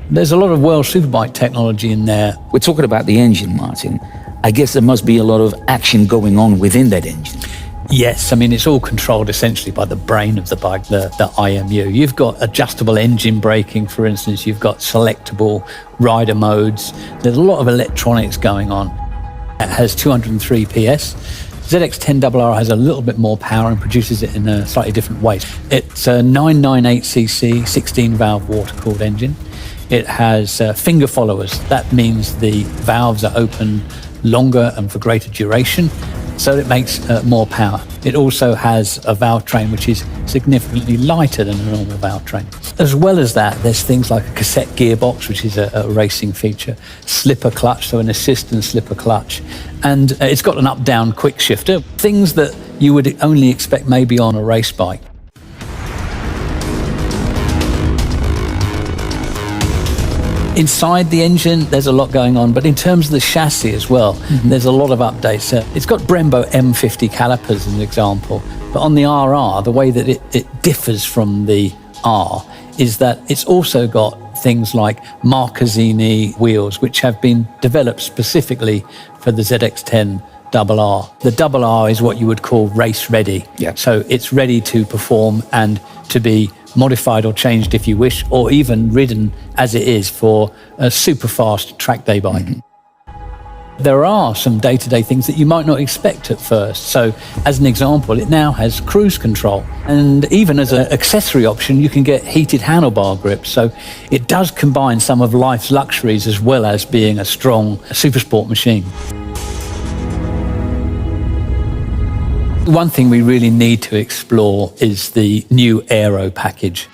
There's a lot of World Superbike technology in there. We're talking about the engine, Martin. I guess there must be a lot of action going on within that engine. Yes, I mean, it's all controlled essentially by the brain of the bike, the IMU. You've got adjustable engine braking, for instance. You've got selectable rider modes. There's a lot of electronics going on. It has 203 PS. ZX10RR has a little bit more power and produces it in a slightly different way. It's a 998cc 16-valve water-cooled engine. It has finger followers. That means the valves are open longer and for greater duration, so it makes more power. It also has a valve train which is significantly lighter than a normal valve train. As well as that, there's things like a cassette gearbox, which is a racing feature, slipper clutch, so an assist and slipper clutch, and it's got an up-down quick shifter, things that you would only expect maybe on a race bike. Inside the engine, there's a lot going on, but in terms of the chassis as well, there's a lot of updates. It's got Brembo M50 calipers as an example, but on the RR, the way that it differs from the R is that it's also got things like Marcazzini wheels, which have been developed specifically for the ZX10RR. The RR is what you would call race ready. Yeah. So it's ready to perform and to be modified or changed if you wish, or even ridden as it is for a super fast track day bike. There are some day-to-day things that you might not expect at first. So as an example, it now has cruise control, and even as an accessory option you can get heated handlebar grips. So it does combine some of life's luxuries as well as being a strong supersport machine. One thing we really need to explore is the new aero package.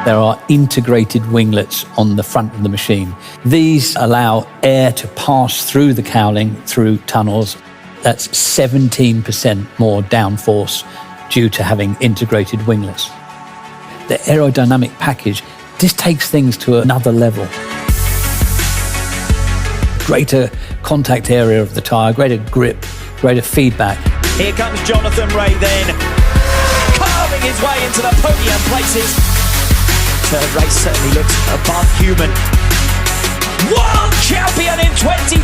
There are integrated winglets on the front of the machine. These allow air to pass through the cowling through tunnels. That's 17% more downforce due to having integrated winglets. The aerodynamic package just takes things to another level. Greater contact area of the tyre, greater grip, greater feedback. Here comes Jonathan Ray then, carving his way into the podium places. Third race certainly looks above human. World champion in 2020!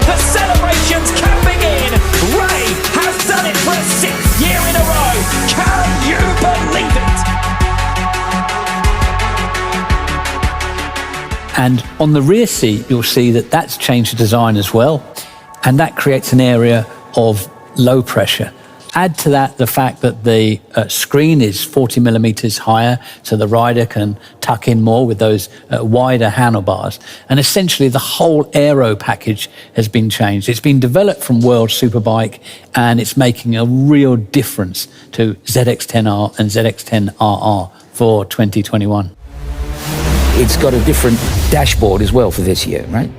The celebrations can begin! Ray has done it for a 6th year in a row! Can you believe it? And on the rear seat, you'll see that that's changed the design as well. And that creates an area of low pressure. Add to that the fact that the screen is 40 millimeters higher, so the rider can tuck in more with those wider handlebars. And essentially the whole aero package has been changed. It's been developed from World Superbike, and it's making a real difference to ZX10R and ZX10RR for 2021. It's got a different dashboard as well for this year, right?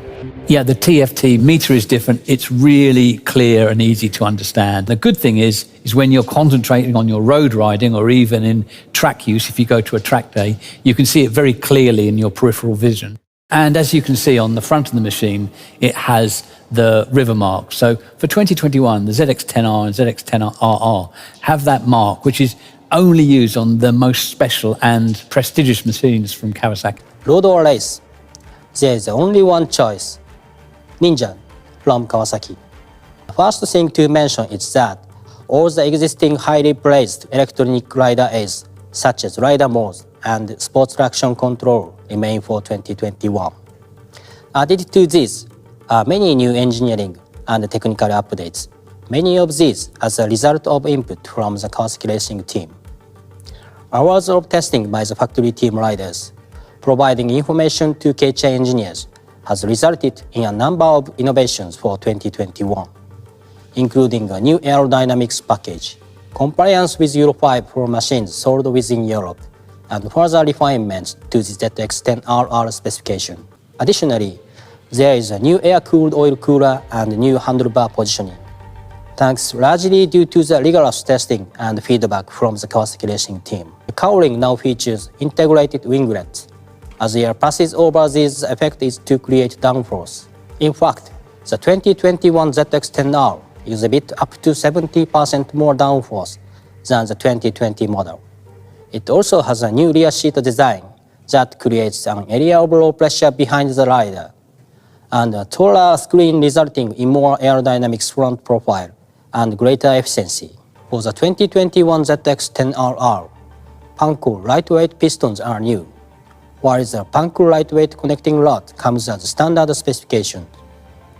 Yeah, the TFT meter is different. It's really clear and easy to understand. The good thing is when you're concentrating on your road riding or even in track use, if you go to a track day, you can see it very clearly in your peripheral vision. And as you can see on the front of the machine, it has the river mark. So for 2021, the ZX10R and ZX10RR have that mark, which is only used on the most special and prestigious machines from Kawasaki. Road or race, there is only one choice, Ninja from Kawasaki. The first thing to mention is that all the existing highly praised electronic rider aids, such as rider modes and sports traction control, remain for 2021. Added to this are many new engineering and technical updates, many of these as a result of input from the Kawasaki racing team. Hours of testing by the factory team riders, providing information to KCH engineers, has resulted in a number of innovations for 2021, including a new aerodynamics package, compliance with Euro 5 for machines sold within Europe, and further refinements to the ZX10RR specification. Additionally, there is a new air-cooled oil cooler and new handlebar positioning, thanks largely due to the rigorous testing and feedback from the Kawasaki racing team. The cowling now features integrated winglets. As air passes over these, the effect is to create downforce. In fact, the 2021 ZX10R is a bit up to 70% more downforce than the 2020 model. It also has a new rear seat design that creates an area of low pressure behind the rider, and a taller screen resulting in more aerodynamic front profile and greater efficiency. For the 2021 ZX10RR, Panko lightweight pistons are new, while the Panko lightweight connecting rod comes as standard specification.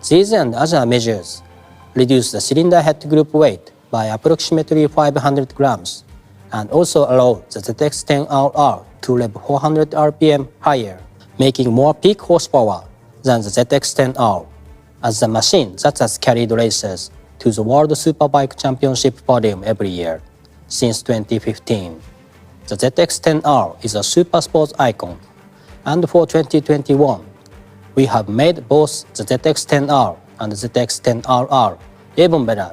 These and other measures reduce the cylinder head group weight by approximately 500 grams and also allow the ZX10RR to rev 400 RPM higher, making more peak horsepower than the ZX10R, as the machine that has carried racers to the World Superbike Championship podium every year since 2015. The ZX10R is a super sports icon, and for 2021, we have made both the ZX10R and the ZX10RR even better